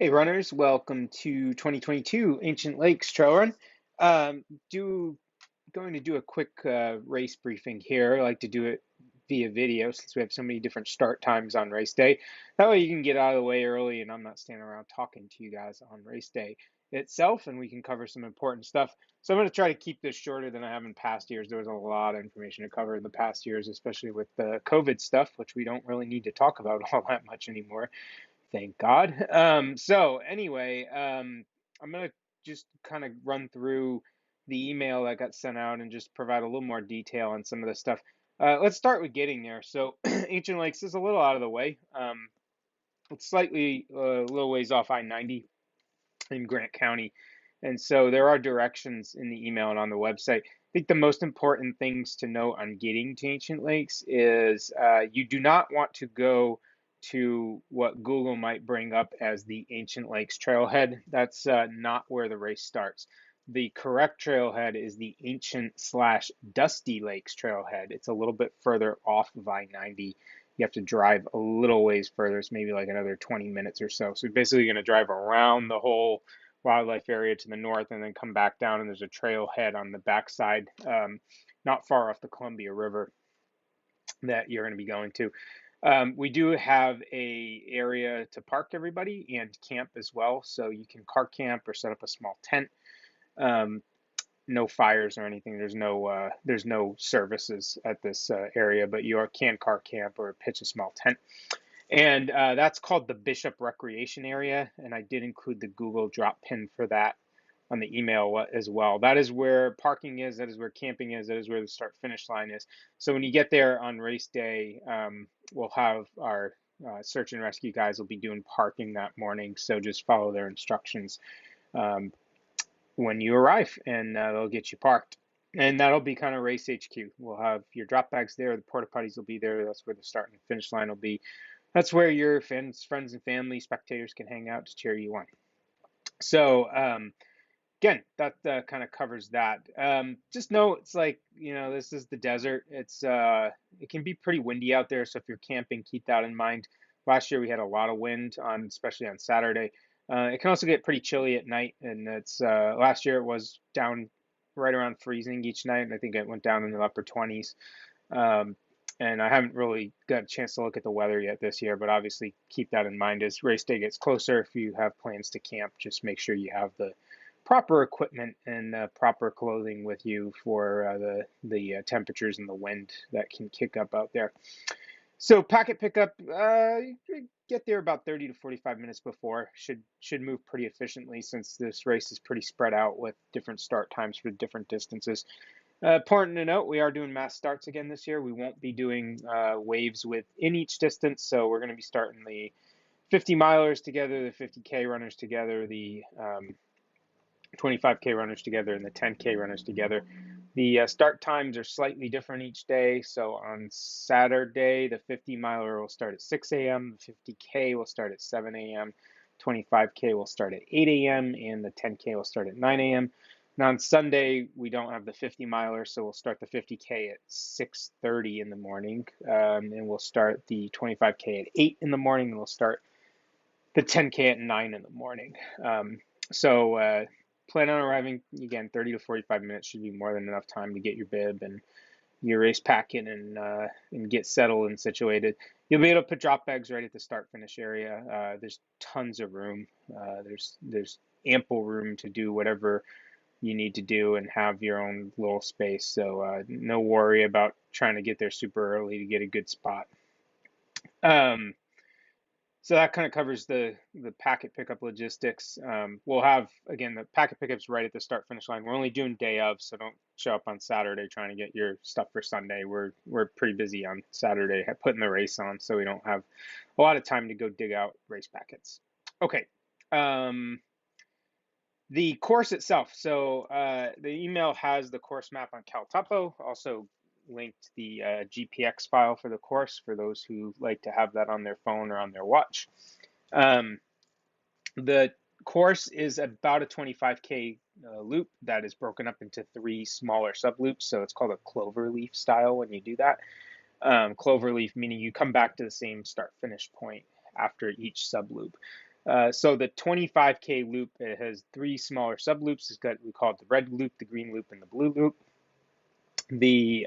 Hey runners, welcome to 2022 Ancient Lakes Trail Run. Um, do Going to do a quick race briefing here. I like to do it via video since we have so many different start times on race day. That way you can get out of the way early and I'm not standing around talking to you guys on race day itself, and we can cover some important stuff. So I'm going to try to keep this shorter than I have in past years. There was a lot of information to cover in the past years, especially with the COVID stuff, which we don't really need to talk about all that much anymore. Thank God. So anyway, I'm gonna just kind of run through the email that got sent out and just provide a little more detail on some of the stuff. Let's start with getting there. So Ancient Lakes is a little out of the way. It's slightly a little ways off I-90 in Grant County, and so there are directions in the email and on the website. I think the most important things to note on getting to Ancient Lakes is you do not want to go to what Google might bring up as the Ancient Lakes Trailhead. That's not where the race starts. The correct trailhead is the Ancient slash Dusty Lakes Trailhead. It's a little bit further off of I-90. You have to drive a little ways further. It's maybe like another 20 minutes or so. So you're basically going to drive around the whole wildlife area to the north and then come back down, and there's a trailhead on the backside, not far off the Columbia River, that you're going to be going to. We do have a area to park everybody and camp as well, so you can car camp or set up a small tent. Um, no fires or anything. There's no services at this area, but you can car camp or pitch a small tent. And that's called the Bishop Recreation Area, and I did include the Google drop pin for that on the email as well. That is where parking is, that is where camping is, that is where the start finish line is. So when you get there on race day, we'll have our search and rescue guys will be doing parking that morning. So just follow their instructions um, when you arrive, and they'll get you parked. And that'll be kind of race HQ. We'll have your drop bags there, the porta potties will be there. That's where the start and finish line will be. That's where your friends and family, spectators can hang out to cheer you on. So again, that kind of covers that. Just know it's like, this is the desert. It can be pretty windy out there, so if you're camping, keep that in mind. Last year we had a lot of wind especially on Saturday. It can also get pretty chilly at night, and it's last year it was down right around freezing each night, and I think it went down in the upper 20s. Um, and I haven't really got a chance to look at the weather yet this year, but obviously keep that in mind as race day gets closer. If you have plans to camp, just make sure you have the proper equipment and proper clothing with you for the temperatures and the wind that can kick up out there. So packet pickup, get there about 30 to 45 minutes before. Should move pretty efficiently since this race is pretty spread out with different start times for different distances. Important to note, we are doing mass starts again this year. We won't be doing waves within each distance, so we're going to be starting the 50 milers together, the 50K runners together, the 25K runners together, and the 10K runners together. The start times are slightly different each day. So on Saturday, the 50 miler will start at 6 a.m., the 50K will start at 7 a.m., 25K will start at 8 a.m., and the 10K will start at 9 a.m. Now on Sunday, we don't have the 50 miler, so we'll start the 50K at 6:30 in the morning, and we'll start the 25K at 8 in the morning, and we'll start the 10K at 9 in the morning. So plan on arriving, again, 30 to 45 minutes should be more than enough time to get your bib and your race packet and get settled and situated. You'll be able to put drop bags right at the start finish area. There's tons of room. There's ample room to do whatever you need to do and have your own little space. So no worry about trying to get there super early to get a good spot. So that kind of covers the packet pickup logistics. We'll have, again, the packet pickups right at the start finish line. We're only doing day of, so don't show up on Saturday trying to get your stuff for Sunday. We're pretty busy on Saturday putting the race on, so we don't have a lot of time to go dig out race packets. Okay. The course itself. So the email has the course map on CalTopo. Also linked the GPX file for the course for those who like to have that on their phone or on their watch. The course is about a 25K loop that is broken up into 3 smaller sub loops. So it's called a cloverleaf style when you do that. Cloverleaf meaning you come back to the same start finish point after each sub loop. So the 25K loop, it has three smaller sub loops. It's got, we call it the red loop, the green loop, and the blue loop. The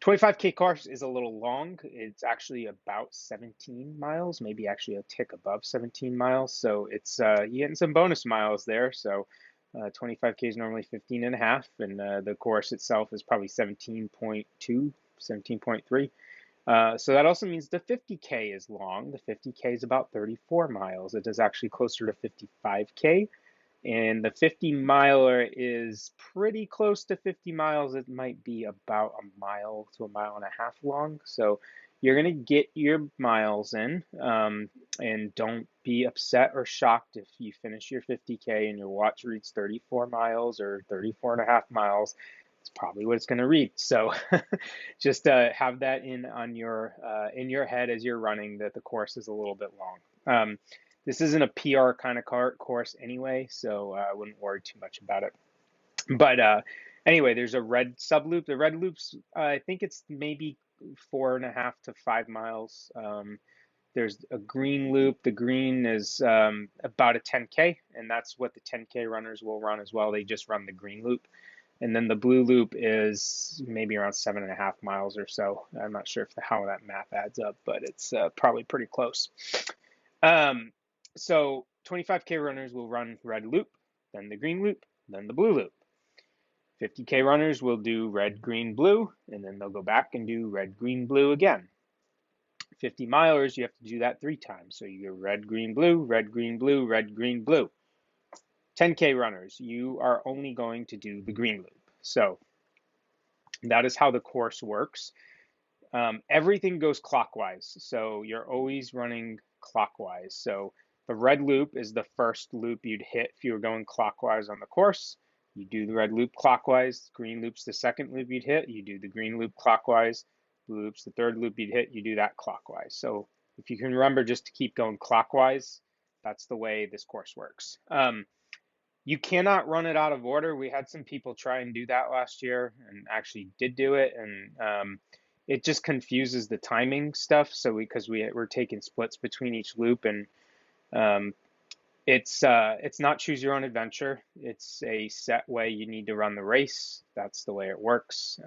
25K course is a little long. It's actually about 17 miles, maybe actually a tick above 17 miles. So it's you're getting some bonus miles there. So 25K is normally 15 and a half, and the course itself is probably 17.2, 17.3. So that also means the 50K is long. The 50K is about 34 miles. It is actually closer to 55K. And the 50 miler is pretty close to 50 miles. It might be about a mile to a mile and a half long. So you're going to get your miles in. And don't be upset or shocked if you finish your 50K and your watch reads 34 miles or 34 and a half miles. It's probably what it's going to read. So just have that in your head as you're running, that the course is a little bit long. This isn't a PR kind of course anyway, so I wouldn't worry too much about it. But anyway, there's a red sub loop. The red loops, I think it's maybe 4.5 to 5 miles. There's a green loop. The green is about a 10K, and that's what the 10K runners will run as well. They just run the green loop. And then the blue loop is maybe around 7.5 miles or so. I'm not sure how that math adds up, but it's probably pretty close. Um, so 25K runners will run red loop, then the green loop, then the blue loop. 50K runners will do red, green, blue, and then they'll go back and do red, green, blue again. 50 milers, you have to do that 3 times. So you go red, green, blue, red, green, blue, red, green, blue. 10K runners, you are only going to do the green loop. So that is how the course works. Everything goes clockwise. So you're always running clockwise. So the red loop is the first loop you'd hit if you were going clockwise on the course. You do the red loop clockwise. Green loop's the second loop you'd hit. You do the green loop clockwise. Blue loop's the third loop you'd hit. You do that clockwise. So if you can remember just to keep going clockwise, that's the way this course works. You cannot run it out of order. We had some people try and do that last year and actually did do it, and it just confuses the timing stuff. So because we're taking splits between each loop, and um, it's not choose your own adventure. It's a set way you need to run the race. That's the way it works.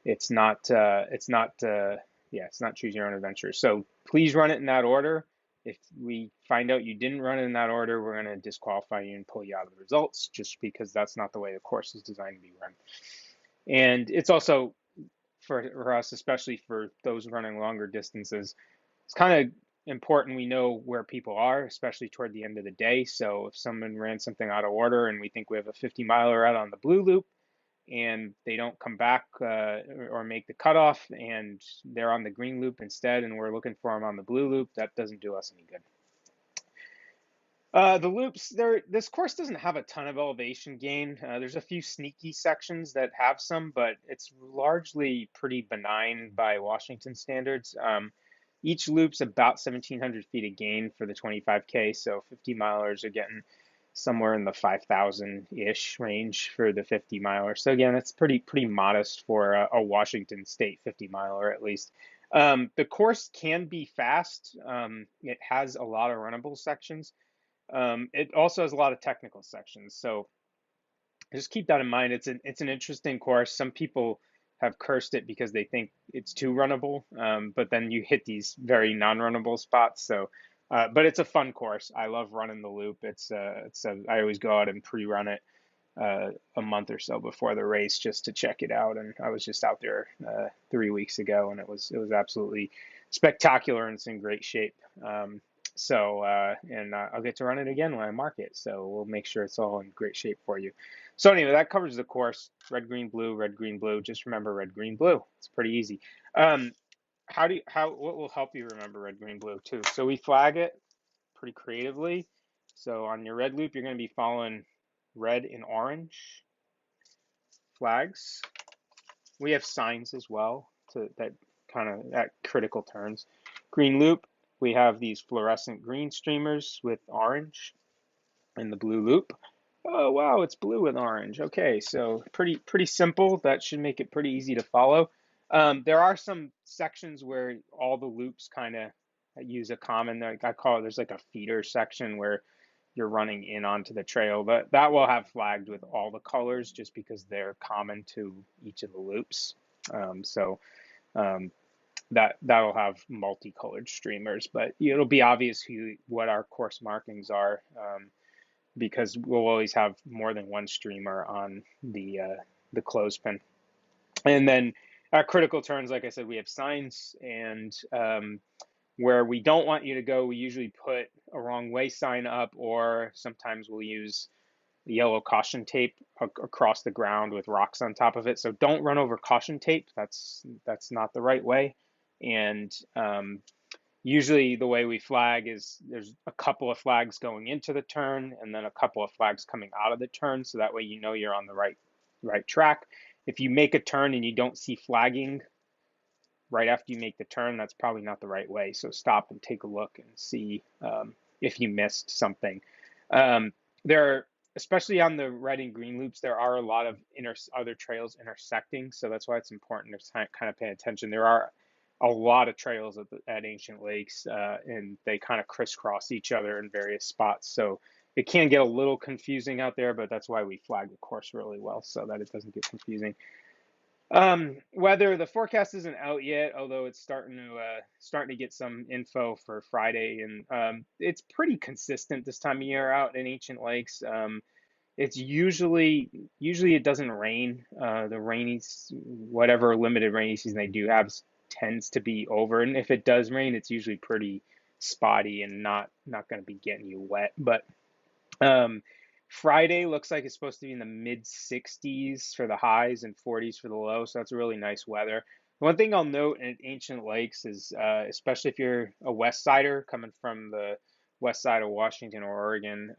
It's not choose your own adventure. So please run it in that order. If we find out you didn't run it in that order, we're going to disqualify you and pull you out of the results, just because that's not the way the course is designed to be run. And it's also for us, especially for those running longer distances, it's kind of important we know where people are, especially toward the end of the day. So if someone ran something out of order and we think we have a 50 miler out on the blue loop, and they don't come back or make the cutoff, and they're on the green loop instead, and we're looking for them on the blue loop, that doesn't do us any good. The loops, this course doesn't have a ton of elevation gain. There's a few sneaky sections that have some, but it's largely pretty benign by Washington standards. Each loop's about 1,700 feet of gain for the 25K, so 50 milers are getting somewhere in the 5,000-ish range for the 50 miler. So again, it's pretty modest for a Washington State 50 miler at least. The course can be fast. It has a lot of runnable sections. It also has a lot of technical sections. So just keep that in mind. It's an interesting course. Some people have cursed it because they think it's too runnable, but then you hit these very non-runnable spots. So, but it's a fun course. I love running the loop. I always go out and pre-run it a month or so before the race just to check it out. And I was just out there 3 weeks ago, and it was absolutely spectacular, and it's in great shape. And I'll get to run it again when I mark it. So we'll make sure it's all in great shape for you. So anyway, that covers the course. Red, green, blue, red, green, blue. Just remember red, green, blue. It's pretty easy. What will help you remember red, green, blue too? So we flag it pretty creatively. So on your red loop, you're going to be following red and orange flags. We have signs as well that kind of at critical turns. Green loop, we have these fluorescent green streamers with orange, and the blue loop. Oh wow, it's blue with orange. Okay, so pretty simple. That should make it pretty easy to follow. There are some sections where all the loops kind of use a common, like I call it, there's like a feeder section where you're running in onto the trail. But that will have flagged with all the colors just because they're common to each of the loops. So um, that'll have multicolored streamers, but it'll be obvious what our course markings are, because we'll always have more than one streamer on the clothespin. And then at critical turns, like I said, we have signs, and where we don't want you to go, we usually put a wrong way sign up, or sometimes we'll use the yellow caution tape across the ground with rocks on top of it. So don't run over caution tape. That's not the right way. And usually the way we flag is there's a couple of flags going into the turn and then a couple of flags coming out of the turn. So that way you know you're on the right track. If you make a turn and you don't see flagging right after you make the turn, that's probably not the right way. So stop and take a look and see if you missed something. There are, especially on the red and green loops, there are a lot of other trails intersecting. So that's why it's important to kind of pay attention. There are a lot of trails at Ancient Lakes, and they kind of crisscross each other in various spots. So it can get a little confusing out there, but that's why we flag the course really well so that it doesn't get confusing. Weather, the forecast isn't out yet, although it's starting to get some info for Friday, and it's pretty consistent this time of year out in Ancient Lakes. It's usually it doesn't rain. The whatever limited rainy season they do have tends to be over, and if it does rain, it's usually pretty spotty and not going to be getting you wet. But um, Friday looks like it's supposed to be in the mid 60s for the highs and 40s for the lows, so that's really nice weather. One thing I'll note in Ancient Lakes is, especially if you're a West Sider coming from the west side of Washington or Oregon,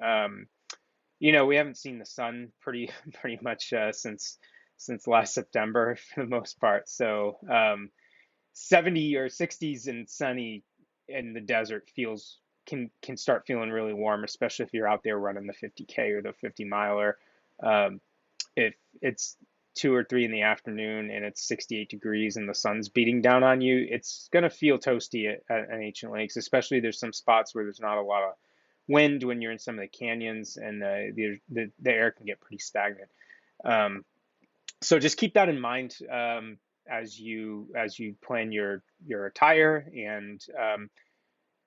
we haven't seen the sun pretty much since last September for the most part. So 70 or 60s and sunny in the desert can start feeling really warm, especially if you're out there running the 50K or the 50 miler. If it's 2 or 3 in the afternoon and it's 68 degrees and the sun's beating down on you, it's gonna feel toasty at Ancient Lakes, especially there's some spots where there's not a lot of wind when you're in some of the canyons, and the air can get pretty stagnant. Um, so just keep that in mind as you plan your attire. And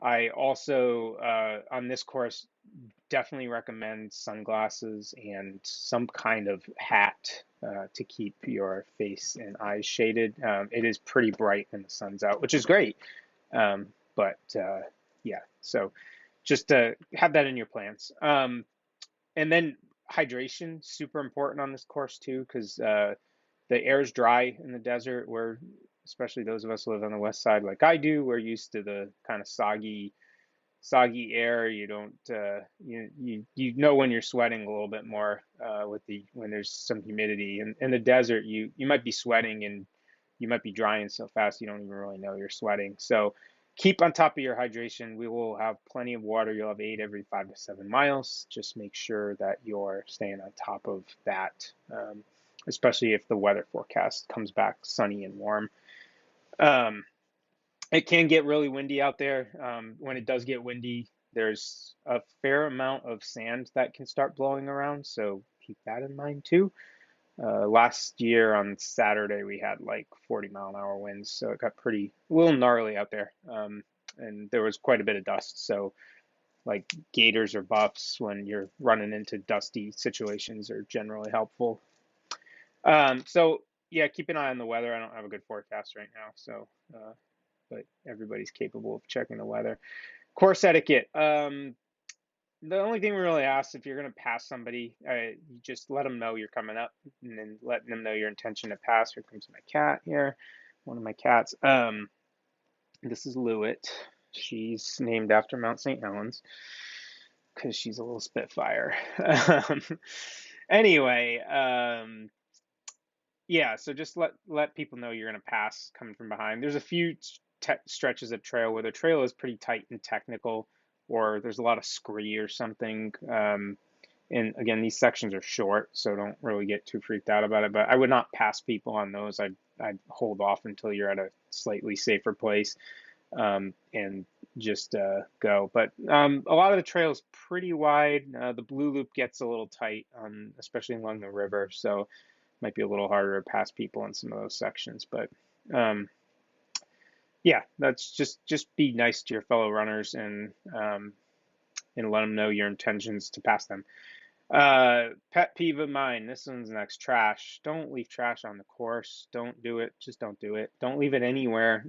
I also on this course definitely recommend sunglasses and some kind of hat to keep your face and eyes shaded. It is pretty bright when the sun's out, which is great. But yeah, so just have that in your plans. And then hydration, super important on this course too, because the air is dry in the desert. Where especially those of us who live on the west side, like I do, we're used to the kind of soggy air. You don't you know when you're sweating a little bit more when there's some humidity. In the desert, you might be sweating and you might be drying so fast you don't even really know you're sweating. So keep on top of your hydration. We will have plenty of water. You'll have 8 every 5 to 7 miles. Just make sure that you're staying on top of that, especially if the weather forecast comes back sunny and warm. Um, it can get really windy out there. When it does get windy, there's a fair amount of sand that can start blowing around, so keep that in mind too. Last year on Saturday, we had like 40-mile-an-hour winds, so it got a little gnarly out there. And there was quite a bit of dust, so like gaiters or buffs when you're running into dusty situations are generally helpful. So yeah, keep an eye on the weather. I don't have a good forecast right now, so but everybody's capable of checking the weather. Course etiquette. The only thing we really ask, if you're going to pass somebody, you just let them know you're coming up, and then letting them know your intention to pass. Here comes my cat here, one of my cats. This is Lewitt. She's named after Mount St. Helens because she's a little Spitfire. Anyway, yeah, so just let people know you're going to pass coming from behind. There's a few stretches of trail where the trail is pretty tight and technical, or there's a lot of scree or something. And again, these sections are short, so don't really get too freaked out about it. But I would not pass people on those. I'd hold off until you're at a slightly safer place. and just go. But a lot of the trail is pretty wide. The Blue Loop gets a little tight, especially along the river, so might be a little harder to pass people in some of those sections. But um, yeah, that's just be nice to your fellow runners and let them know your intentions to pass them. Pet peeve of mine. This one's next. Trash. Don't leave trash on the course. Don't do it. Just don't do it. Don't leave it anywhere.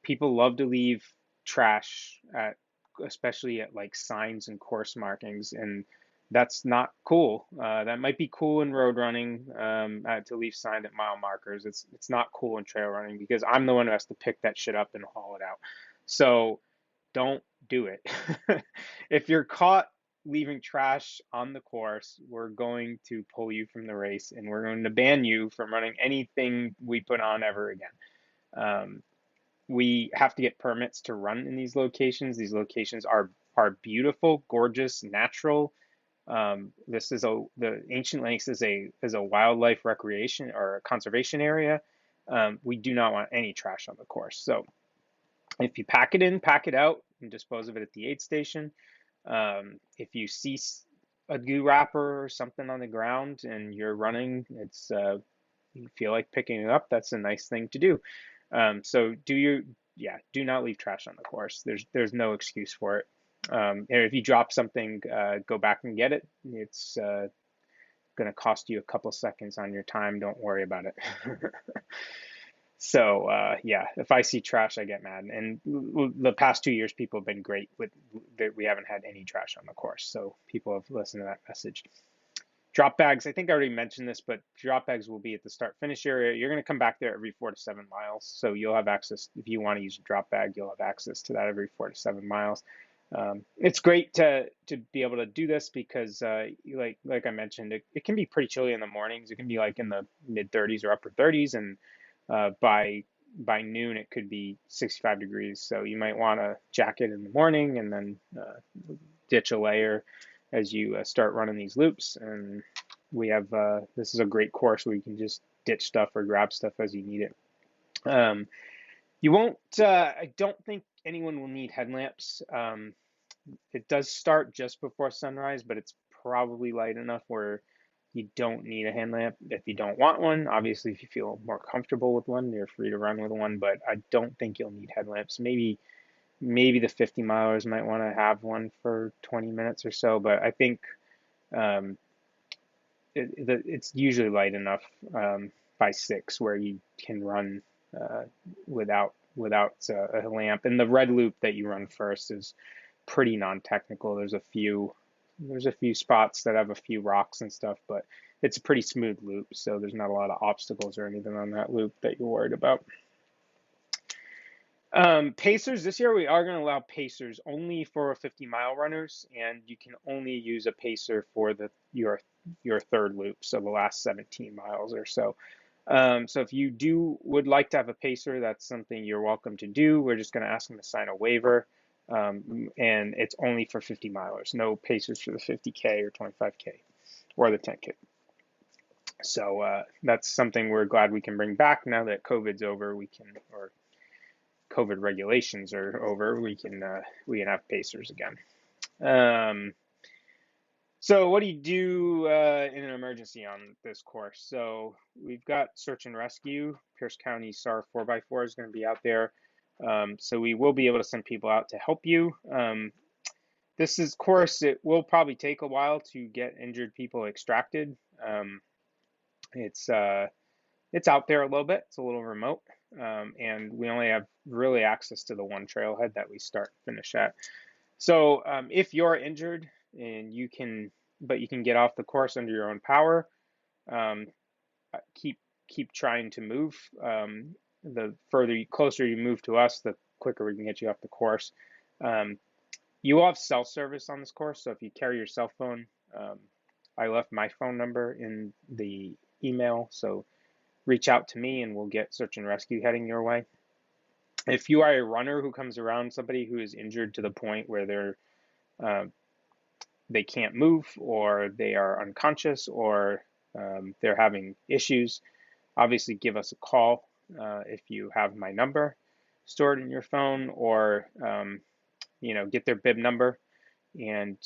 People love to leave trash at, especially at like signs and course markings, and that's not cool. That might be cool in road running, to leave signs at mile markers. It's not cool in trail running because I'm the one who has to pick that shit up and haul it out. So don't do it. If you're caught leaving trash on the course, we're going to pull you from the race and we're going to ban you from running anything we put on ever again. Um, we have to get permits to run in these locations. These locations are beautiful, gorgeous, natural. This is the Ancient Lakes is a wildlife recreation or a conservation area. We do not want any trash on the course. So if you pack it in, pack it out, and dispose of it at the aid station. If you see a goo wrapper or something on the ground and you're running, you feel like picking it up, that's a nice thing to do. So do not leave trash on the course. There's no excuse for it. And if you drop something, go back and get it. It's going to cost you a couple seconds on your time. Don't worry about it. So yeah, if I see trash, I get mad. And the past 2 years, people have been great with that. We haven't had any trash on the course, so people have listened to that message. Drop bags, I think I already mentioned this, but drop bags will be at the start finish area. You're going to come back there every 4 to 7 miles, so you'll have access. If you want to use a drop bag, you'll have access to that every 4 to 7 miles. It's great to be able to do this because, like I mentioned, it can be pretty chilly in the mornings. It can be like in the mid 30s or upper 30s, and by noon it could be 65 degrees. So you might want a jacket in the morning and then ditch a layer as you start running these loops. And we have this is a great course where you can just ditch stuff or grab stuff as you need it. You won't. I don't think anyone will need headlamps. It does start just before sunrise, but it's probably light enough where you don't need a headlamp if you don't want one. Obviously, if you feel more comfortable with one, you're free to run with one, but I don't think you'll need headlamps. Maybe the 50 milers might want to have one for 20 minutes or so, but I think um, it's usually light enough by 6 where you can run without a lamp. And the red loop that you run first is pretty non-technical. There's a few spots that have a few rocks and stuff, but it's a pretty smooth loop, so there's not a lot of obstacles or anything on that loop that you're worried about. Pacers, this year we are going to allow pacers only for 50-mile runners, and you can only use a pacer for your third loop, so the last 17 miles or so. So if you would like to have a pacer, that's something you're welcome to do. We're just going to ask them to sign a waiver, and it's only for 50 milers. No pacers for the 50K or 25K or the 10K. So that's something we're glad we can bring back now that COVID's over. Or COVID regulations are over. We can have pacers again. So what do you do in an emergency on this course? So we've got search and rescue. Pierce County SAR 4x4 is going to be out there. So we will be able to send people out to help you. Course, it will probably take a while to get injured people extracted. It's out there a little bit. It's a little remote. And we only have really access to the one trailhead that we start and finish at. So if you're injured and you can get off the course under your own power, keep trying to move. The closer you move to us, the quicker we can get you off the course. You will have cell service on this course, so if you carry your cell phone, I left my phone number in the email, so reach out to me and we'll get search and rescue heading your way. If you are a runner who comes around somebody who is injured to the point where they can't move or they are unconscious or they're having issues, obviously give us a call if you have my number. stored in your phone, or get their bib number. And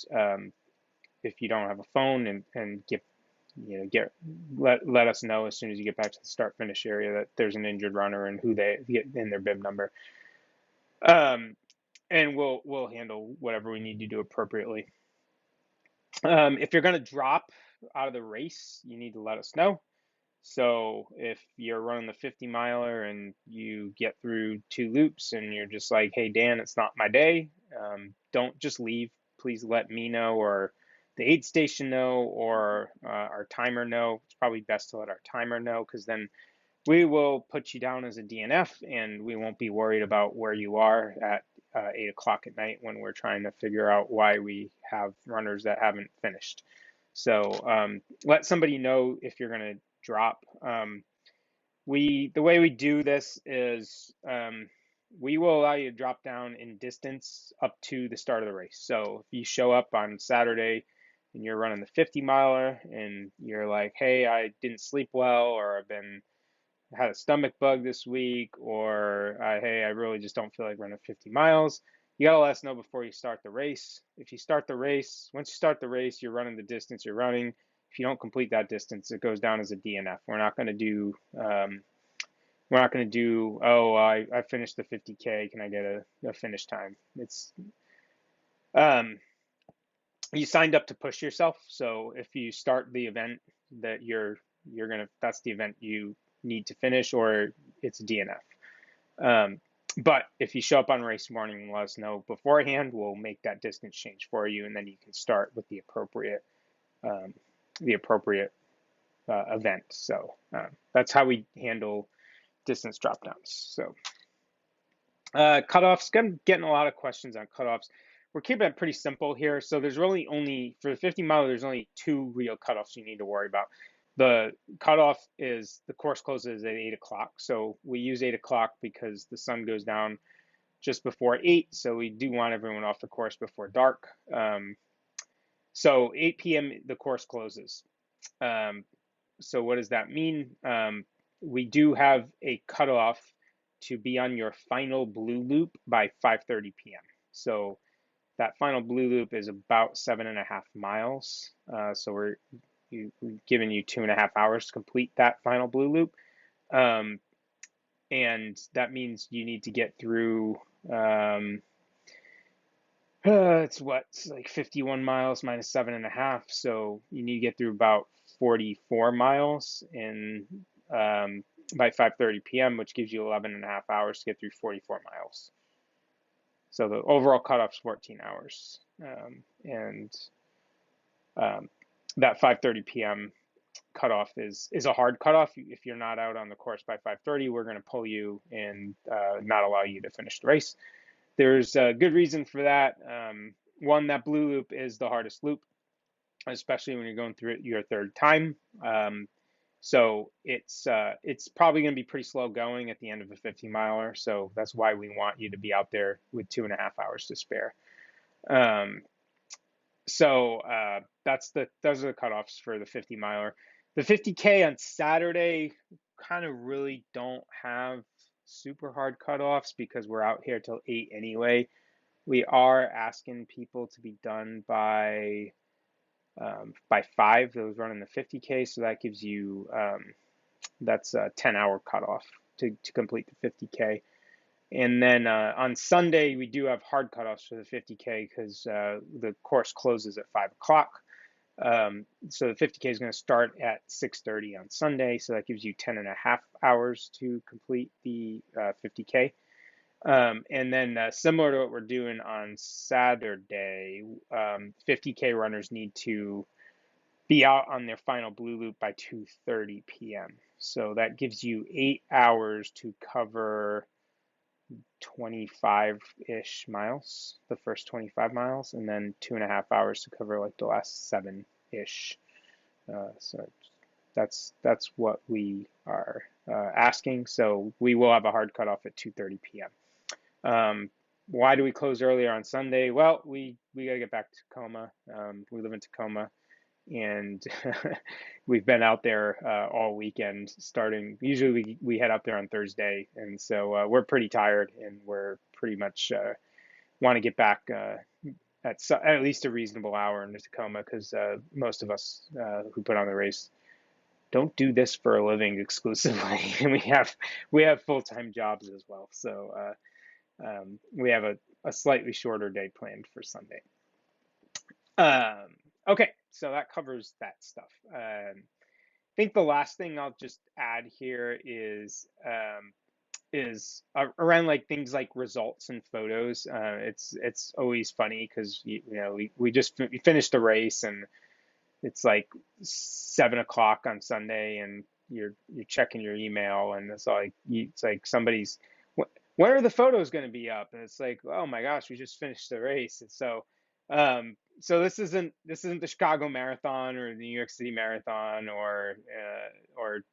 if you don't have a phone, and let us know as soon as you get back to the start finish area that there's an injured runner and who they get in their bib number. Um, and we'll handle whatever we need to do appropriately. If you're going to drop out of the race, you need to let us know. So if you're running the 50 miler and you get through 2 loops and you're just like, hey, Dan, it's not my day, don't just leave. Please let me know, or the aid station know, or our timer know. It's probably best to let our timer know, because then we will put you down as a DNF and we won't be worried about where you are at 8 o'clock at night when we're trying to figure out why we have runners that haven't finished. So let somebody know if you're going to drop. The way we do this is we will allow you to drop down in distance up to the start of the race. So if you show up on Saturday and you're running the 50 miler and you're like, hey, I didn't sleep well, or I've been had a stomach bug this week, or hey, I really just don't feel like running 50 miles. You gotta let us know before you start the race. If you start the race, once you start the race, you're running the distance you're running. If you don't complete that distance, it goes down as a DNF. We're not going to do oh, I finished the 50K, can I get a finish time? It's um, you signed up to push yourself, so if you start the event that that's the event you need to finish, or it's a DNF. But if you show up on race morning and let us know beforehand, we'll make that distance change for you, and then you can start with the appropriate um, event. So that's how we handle distance drop downs. So cutoffs, I'm getting a lot of questions on cutoffs. We're keeping it pretty simple here. So there's really only, for the 50 mile, there's only 2 real cutoffs you need to worry about. The cutoff is the course closes at 8 o'clock. So we use 8 o'clock because the sun goes down just before 8. So we do want everyone off the course before dark. So 8 p.m. the course closes. So what does that mean? We do have a cutoff to be on your final blue loop by 5:30 p.m. So that final blue loop is about 7.5 miles. So we're giving you 2.5 hours to complete that final blue loop. And that means you need to get through, it's like 51 miles minus 7.5. So you need to get through about 44 miles by 5:30 p.m., which gives you 11.5 hours to get through 44 miles. So the overall cutoff is 14 hours. That 5:30 p.m. cutoff is a hard cutoff. If you're not out on the course by 5:30, we're going to pull you and not allow you to finish the race. There's a good reason for that. One, that blue loop is the hardest loop, especially when you're going through it your third time. So it's probably going to be pretty slow going at the end of a 50 miler. So that's why we want you to be out there with 2.5 hours to spare. Those are the cutoffs for the 50 miler. The 50K on Saturday kind of really don't have super hard cutoffs because we're out here till 8 anyway. We are asking people to be done by 5, those running the 50K, so that gives you that's a 10-hour cutoff to complete the 50K. And then on Sunday, we do have hard cutoffs for the 50K because the course closes at 5 o'clock. So the 50K is going to start at 6:30 on Sunday, so that gives you 10.5 hours to complete the 50K. And then similar to what we're doing on Saturday, 50K runners need to be out on their final blue loop by 2:30 p.m. So that gives you 8 hours to cover 25-ish miles, the first 25 miles, and then 2.5 hours to cover like the last 7-ish. So that's what we are asking. So we will have a hard cutoff at 2:30 p.m. Why do we close earlier on Sunday? Well, we got to get back to Tacoma. We live in Tacoma, and we've been out there all weekend. Starting usually we head up there on Thursday, and so we're pretty tired, and we're pretty much want to get back at least a reasonable hour in Tacoma because most of us who put on the race don't do this for a living exclusively, and we have full-time jobs as well. So we have a slightly shorter day planned for Sunday. Okay, so that covers that stuff. I think the last thing I'll just add here is around like things like results and photos. It's always funny because we just we finished the race and it's like 7 o'clock on Sunday and you're checking your email and it's like somebody's when are the photos going to be up? And it's like, oh my gosh, we just finished the race. And so this isn't the Chicago Marathon or the New York City Marathon or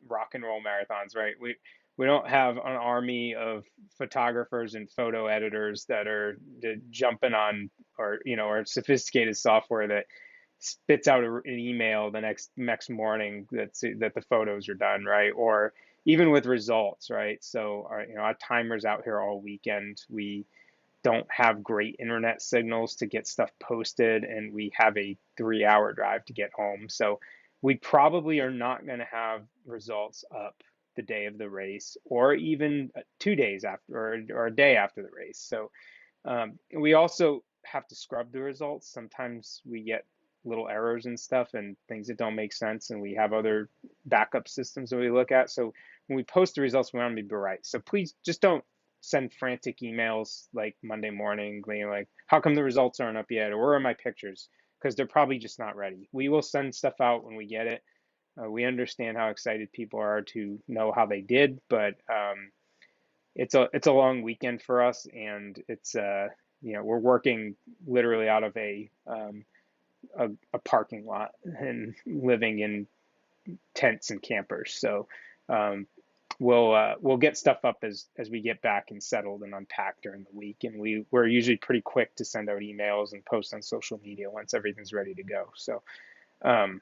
rock and roll marathons, right? We don't have an army of photographers and photo editors that are jumping on or sophisticated software that spits out an email the next morning that the photos are done, right? Or even with results, right? So our timers out here all weekend. We don't have great internet signals to get stuff posted, and we have a 3-hour drive to get home. So we probably are not going to have results up the day of the race, or even 2 days after, or a day after the race. So we also have to scrub the results. Sometimes we get little errors and stuff and things that don't make sense, and we have other backup systems that we look at. So when we post the results, we want to be right. So please just don't send frantic emails like Monday morning, being like, how come the results aren't up yet? Or where are my pictures? Because they're probably just not ready. We will send stuff out when we get it. We understand how excited people are to know how they did, but it's a long weekend for us, and it's we're working literally out of a parking lot and living in tents and campers. So um, we'll get stuff up as we get back and settled and unpacked during the week, and we're usually pretty quick to send out emails and post on social media once everything's ready to go. So um,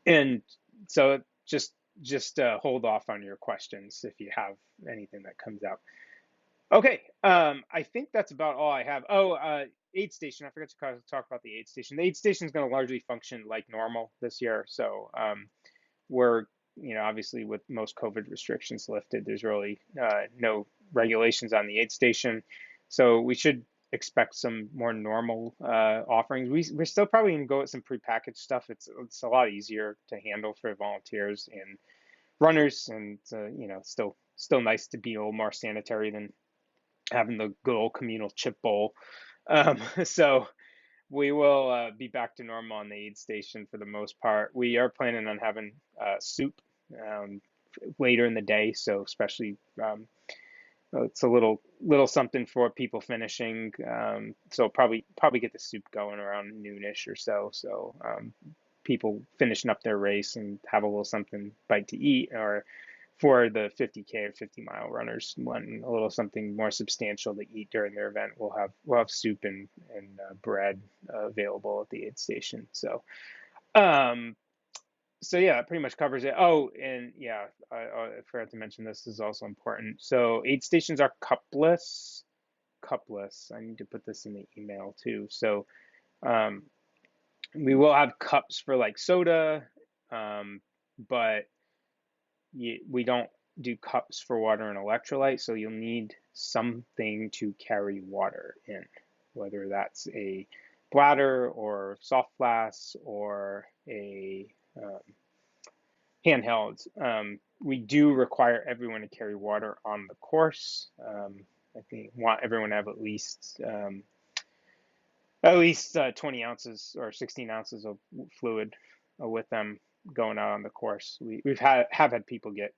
and so just hold off on your questions if you have anything that comes out. Okay, I think that's about all I have. Oh, aid station. I forgot to talk about the aid station. The aid station is going to largely function like normal this year. So we're, obviously with most COVID restrictions lifted, there's really no regulations on the aid station. So we should expect some more normal offerings. We're still probably going to go with some prepackaged stuff. It's a lot easier to handle for volunteers and runners, and still nice to be a little more sanitary than having the good old communal chip bowl. So we will be back to normal on the aid station for the most part. We are planning on having soup um, later in the day, so especially it's a little something for people finishing. So probably get the soup going around noonish or so. So people finishing up their race and have a little something bite to eat, or for the 50K or 50-mile runners wanting a little something more substantial to eat during their event, we'll have soup and bread available at the aid station. Um, so yeah, that pretty much covers it. Oh, and yeah, I forgot to mention this is also important. So aid stations are cupless. Cupless. I need to put this in the email too. So um, we will have cups for like soda, but we don't do cups for water and electrolyte, so you'll need something to carry water in, whether that's a bladder or soft flasks or a um, handheld. We do require everyone to carry water on the course. I think we want everyone to have at least 20 ounces or 16 ounces of fluid with them going out on the course. We've had people get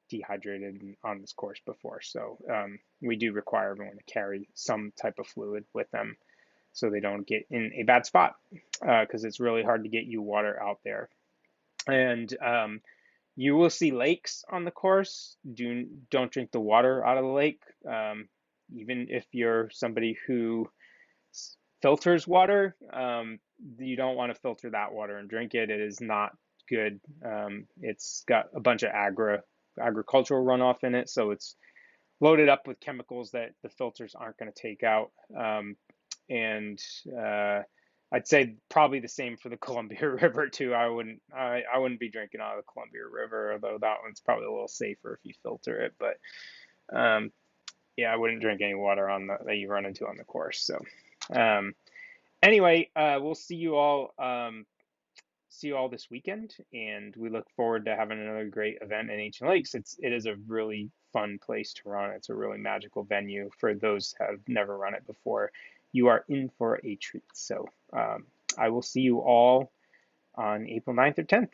dehydrated on this course before, so we do require everyone to carry some type of fluid with them so they don't get in a bad spot, because it's really hard to get you water out there. And you will see lakes on the course. Don't drink the water out of the lake, even if you're somebody who filters water. You don't want to filter that water and drink it. It is not good. It's got a bunch of agricultural runoff in it, so it's loaded up with chemicals that the filters aren't going to take out. And I'd say probably the same for the Columbia River too. I wouldn't be drinking out of the Columbia River, although that one's probably a little safer if you filter it. But um, yeah, I wouldn't drink any water on that you run into on the course. So um, anyway, we'll see you all this weekend, and we look forward to having another great event in Ancient Lakes. It is a really fun place to run. It's a really magical venue for those who have never run it before. You are in for a treat. So I will see you all on April 9th or 10th.